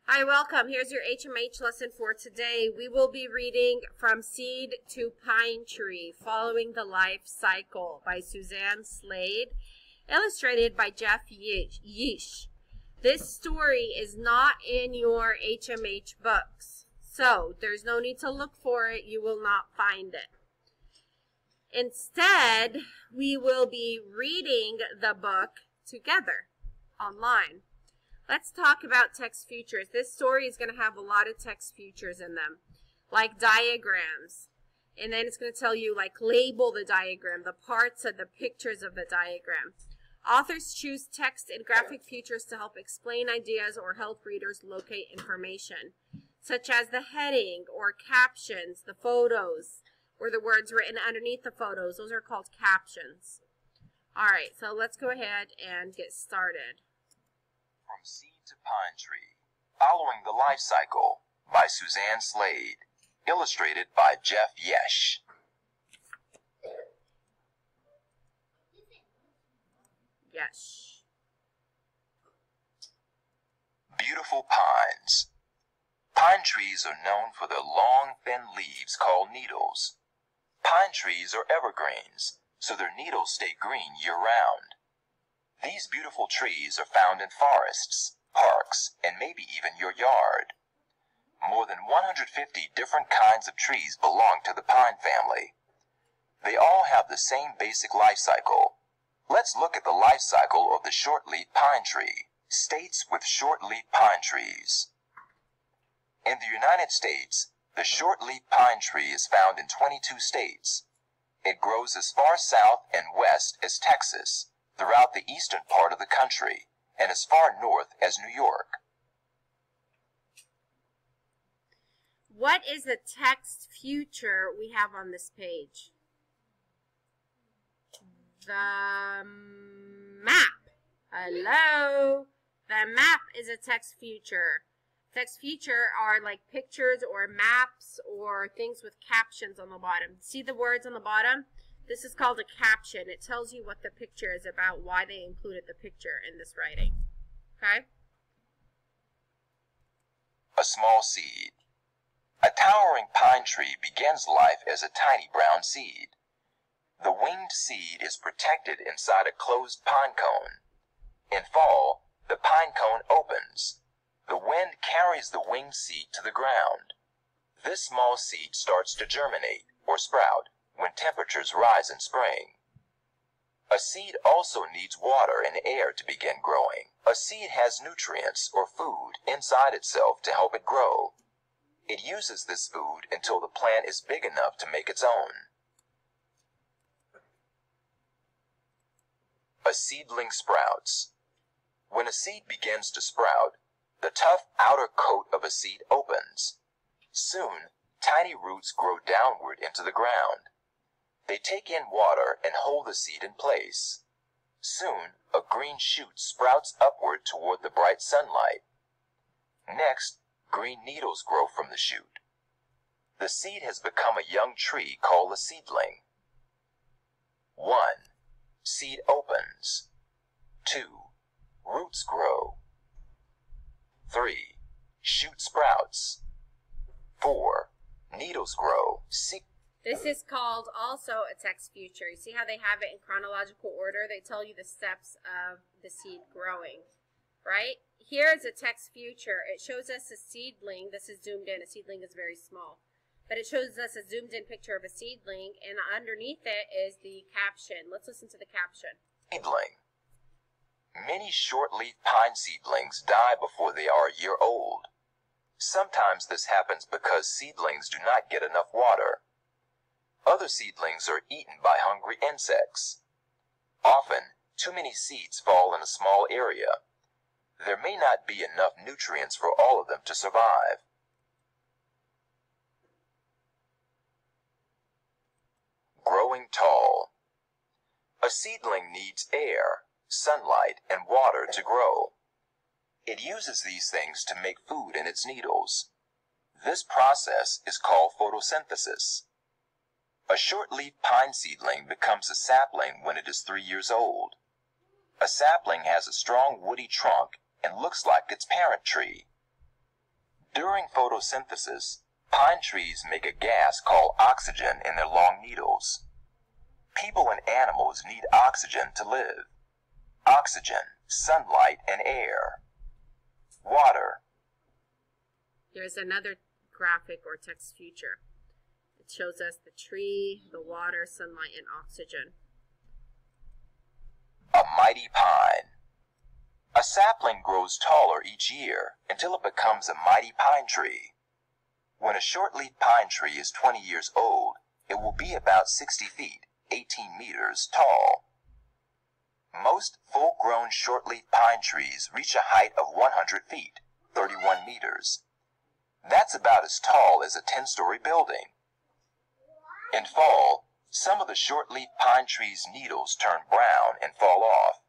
Hi, welcome. Here's your HMH lesson for today. We will be reading From Seed to Pine Tree, Following the Life Cycle by Suzanne Slade, illustrated by Jeff Yeesh. This story is not in your HMH books, so there's no need to look for it. You will not find it. Instead, we will be reading the book together online. Let's talk about text features. This story is going to have a lot of text features in them, like diagrams. And then it's going to tell you, like, label the diagram, the parts of the pictures of the diagram. Authors choose text and graphic features to help explain ideas or help readers locate information, such as the heading or captions, the photos, or the words written underneath the photos. Those are called captions. All right, so let's go ahead and get started. From Seed to Pine Tree, Following the Life Cycle by Suzanne Slade, illustrated by Jeff Yeesh. Yes. Beautiful pines. Pine trees are known for their long, thin leaves called needles. Pine trees are evergreens, so their needles stay green year-round. These beautiful trees are found in forests, parks, and maybe even your yard. More than 150 different kinds of trees belong to the pine family. They all have the same basic life cycle. Let's look at the life cycle of the short-leaf pine tree. States with short-leaf pine trees. In the United States, the short-leaf pine tree is found in 22 states. It grows as far south and west as Texas, throughout the eastern part of the country, and as far north as New York. What is the text feature we have on this page? The map. Hello. The map is a text feature. Text feature are like pictures or maps or things with captions on the bottom. See the words on the bottom? This is called a caption. It tells you what the picture is about, why they included the picture in this writing. Okay? A small seed. A towering pine tree begins life as a tiny brown seed. The winged seed is protected inside a closed pine cone. In fall, the pine cone opens. The wind carries the winged seed to the ground. This small seed starts to germinate or sprout when temperatures rise in spring. A seed also needs water and air to begin growing. A seed has nutrients or food inside itself to help it grow. It uses this food until the plant is big enough to make its own. A seedling sprouts. When a seed begins to sprout, the tough outer coat of a seed opens. Soon, tiny roots grow downward into the ground. They take in water and hold the seed in place. Soon, a green shoot sprouts upward toward the bright sunlight. Next, green needles grow from the shoot. The seed has become a young tree called a seedling. 1. Seed opens. 2. Roots grow. 3. Shoot sprouts. 4. Needles grow. This is called also a text feature. You see how they have it in chronological order? They tell you the steps of the seed growing, right? Here is a text feature. It shows us a seedling. This is zoomed in. A seedling is very small. But it shows us a zoomed in picture of a seedling, and underneath it is the caption. Let's listen to the caption. Seedling. Many short-leaf pine seedlings die before they are a year old. Sometimes this happens because seedlings do not get enough water. Other seedlings are eaten by hungry insects. Often, too many seeds fall in a small area. There may not be enough nutrients for all of them to survive. Growing tall. A seedling needs air, sunlight, and water to grow. It uses these things to make food in its needles. This process is called photosynthesis. A short-leaf pine seedling becomes a sapling when it is 3 years old. A sapling has a strong woody trunk and looks like its parent tree. During photosynthesis, pine trees make a gas called oxygen in their long needles. People and animals need oxygen to live. Oxygen, sunlight, and air. Water. Here's another graphic or text future. It shows us the tree, the water, sunlight, and oxygen. A mighty pine. A sapling grows taller each year until it becomes a mighty pine tree. When a short-leaf pine tree is 20 years old, it will be about 60 feet, 18 meters tall. Most full-grown short-leaf pine trees reach a height of 100 feet, 31 meters. That's about as tall as a 10-story building. In fall, some of the short-leaf pine trees' needles turn brown and fall off.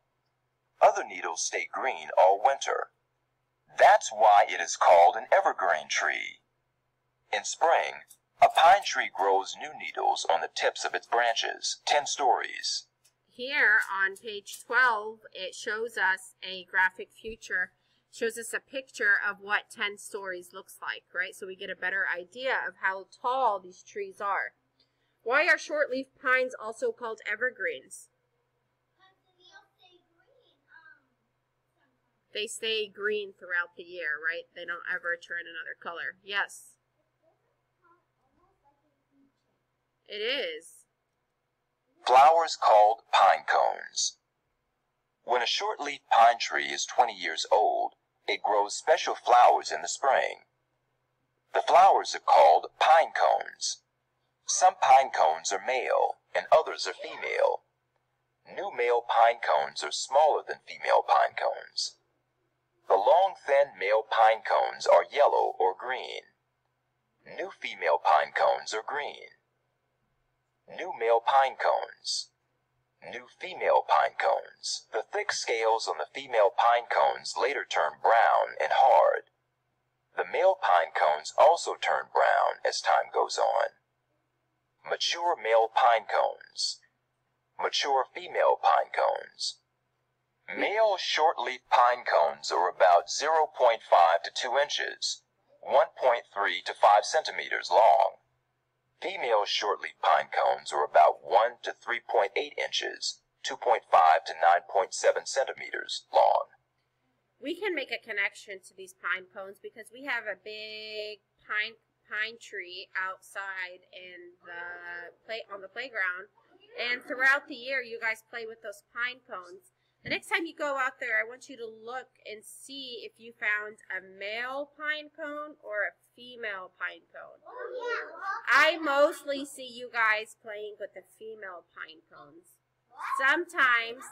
Other needles stay green all winter. That's why it is called an evergreen tree. In spring, a pine tree grows new needles on the tips of its branches, 10 stories. Here on page 12, it shows us a graphic future. Shows us a picture of what 10 stories looks like, right? So we get a better idea of how tall these trees are. Why are short-leaf pines also called evergreens? They stay green throughout the year, right? They don't ever turn another color. Yes. It is. Flowers called pine cones. When a short-leaf pine tree is 20 years old, it grows special flowers in the spring. The flowers are called pine cones. Some pine cones are male and others are female. New male pine cones are smaller than female pine cones. The long, thin male pine cones are yellow or green. New female pine cones are green. New male pine cones. New female pine cones. The thick scales on the female pine cones later turn brown and hard. The male pine cones also turn brown as time goes on. Mature male pine cones. Mature female pine cones. Male short-leaf pine cones are about 0.5 to 2 inches, 1.3 to 5 centimeters long. Female short-leaf pine cones are about 1 to 3.8 inches, 2.5 to 9.7 centimeters long. We can make a connection to these pine cones because we have a big pine tree outside in on the playground, and throughout the year you guys play with those pine cones. The next time you go out there, I want you to look and see if you found a male pine cone or a female pine cone. I mostly see you guys playing with the female pine cones. Sometimes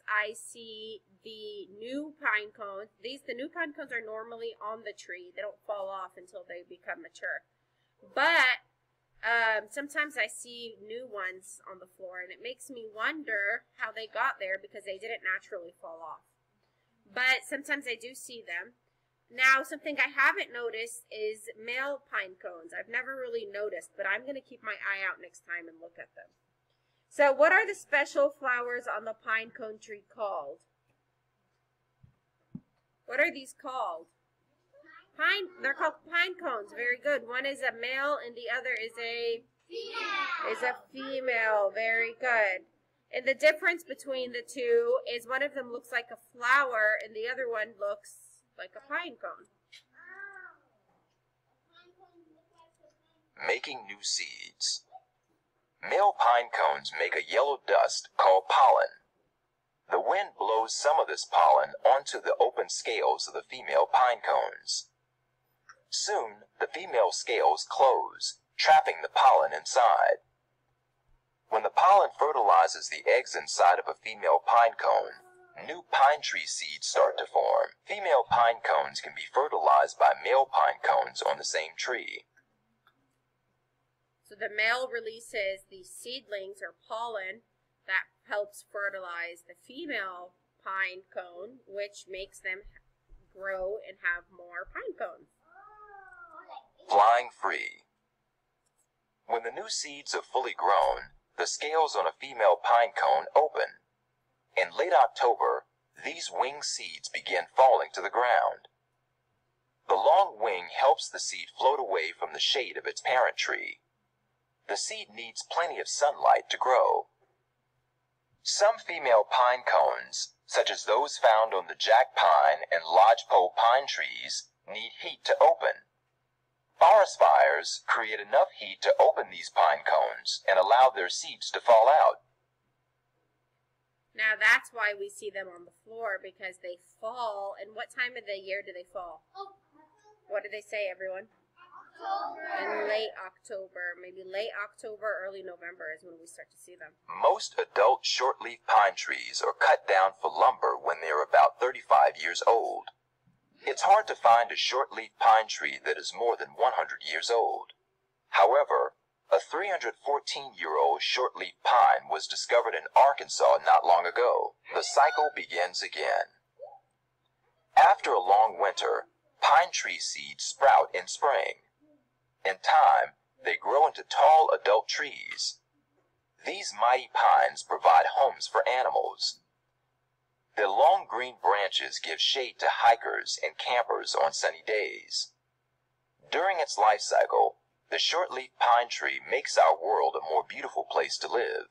I see the new pine cones. The new pine cones are normally on the tree. They don't fall off until they become mature. But sometimes I see new ones on the floor, and it makes me wonder how they got there because they didn't naturally fall off. But sometimes I do see them. Now, something I haven't noticed is male pine cones. I've never really noticed, but I'm going to keep my eye out next time and look at them. So what are the special flowers on the pine cone tree called? What are these called? They're called pine cones. Very good. One is a male and the other is a female. Very good. And the difference between the two is one of them looks like a flower and the other one looks like a pine cone. Making new seeds. Male pine cones make a yellow dust called pollen. The wind blows some of this pollen onto the open scales of the female pine cones. Soon, the female scales close, trapping the pollen inside. When the pollen fertilizes the eggs inside of a female pine cone, new pine tree seeds start to form. Female pine cones can be fertilized by male pine cones on the same tree. So the male releases the seedlings or pollen that helps fertilize the female pine cone, which makes them grow and have more pine cones. Flying free. When the new seeds are fully grown, the scales on a female pine cone open. In late October, these winged seeds begin falling to the ground. The long wing helps the seed float away from the shade of its parent tree. The seed needs plenty of sunlight to grow. Some female pine cones, such as those found on the jack pine and lodgepole pine trees, need heat to open. Forest fires create enough heat to open these pine cones and allow their seeds to fall out. Now that's why we see them on the floor, because they fall. And what time of the year do they fall? What do they say, everyone? In late October. Maybe late October, early November is when we start to see them. Most adult shortleaf pine trees are cut down for lumber when they are about 35 years old. It's hard to find a shortleaf pine tree that is more than 100 years old. However, a 314-year-old shortleaf pine was discovered in Arkansas not long ago. The cycle begins again. After a long winter, pine tree seeds sprout in spring. In time, they grow into tall adult trees. These mighty pines provide homes for animals. Their long green branches give shade to hikers and campers on sunny days. During its life cycle, the shortleaf pine tree makes our world a more beautiful place to live.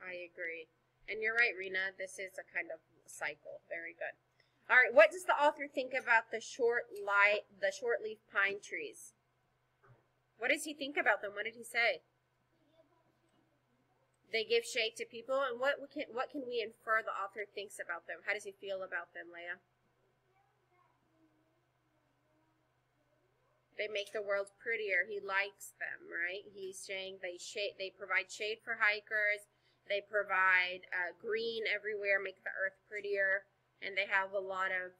I agree. And you're right, Rena. This is a kind of cycle. Very good. All right. What does the author think about the shortleaf pine trees? What does he think about them? What did he say? They give shade to people. And what can we infer the author thinks about them? How does he feel about them, Leah? They make the world prettier. He likes them, right? He's saying they provide shade for hikers. They provide green everywhere, make the earth prettier. And they have a lot of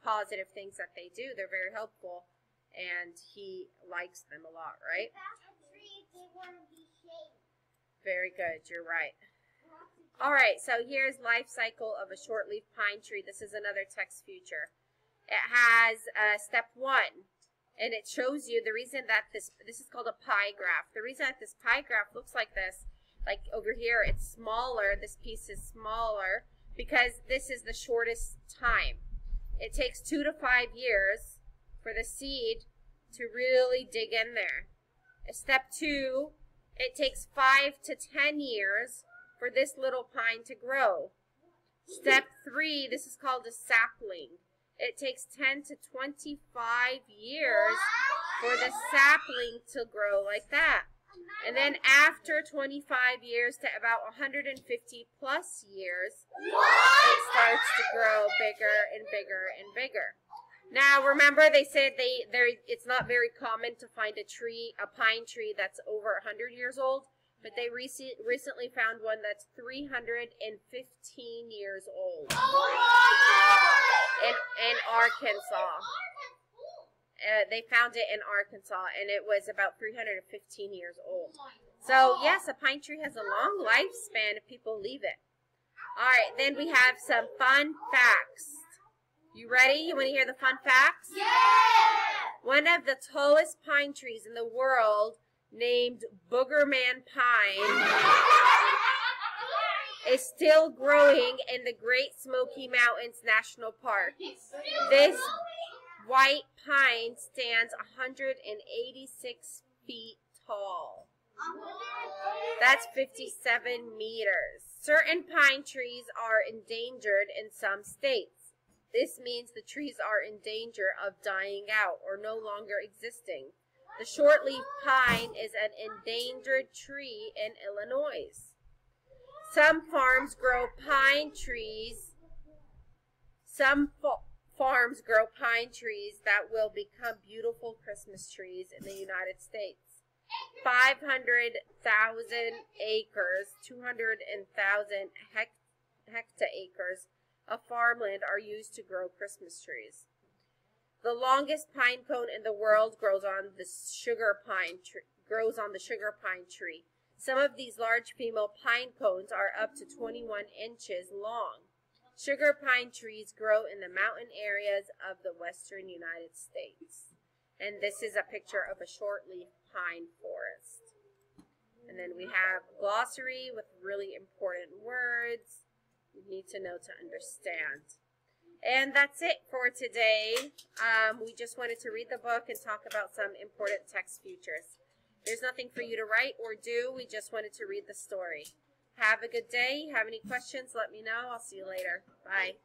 positive things that they do. They're very helpful. And he likes them a lot, right? Very good. You're right. All right. So here's life cycle of a shortleaf pine tree. This is another text feature. It has step 1. And it shows you the reason that this is called a pie graph. The reason that this pie graph looks like this, like over here, it's smaller. This piece is smaller because this is the shortest time. It takes 2 to 5 years for the seed to really dig in there. Step 2, it takes 5 to 10 years for this little pine to grow. Step 3, this is called a sapling. It takes 10 to 25 years for the sapling to grow like that. And then after 25 years to about 150 plus years, it starts to grow bigger and bigger and bigger. Now, remember they said it's not very common to find a pine tree that's over 100 years old, but they recently found one that's 315 years old. In Arkansas. They found it in Arkansas, and it was about 315 years old. So, yes, a pine tree has a long lifespan if people leave it. All right, then we have some fun facts. You ready? You want to hear the fun facts? Yeah! One of the tallest pine trees in the world, named Boogerman Pine, is still growing in the Great Smoky Mountains National Park. This white pine stands 186 feet tall. That's 57 meters. Certain pine trees are endangered in some states. This means the trees are in danger of dying out or no longer existing. The shortleaf pine is an endangered tree in Illinois. Some farms grow pine trees. Some farms grow pine trees that will become beautiful Christmas trees in the United States. 500,000 acres, 200,000 hectares of farmland are used to grow Christmas trees. The longest pine cone in the world grows on the sugar pine tree. Some of these large female pine cones are up to 21 inches long. Sugar pine trees grow in the mountain areas of the western United States. And this is a picture of a shortleaf pine forest. And then we have a glossary with really important words you need to know to understand. And that's it for today. We just wanted to read the book and talk about some important text futures. There's nothing for you to write or do. We just wanted to read the story. Have a good day. Have any questions, let me know. I'll see you later. Bye.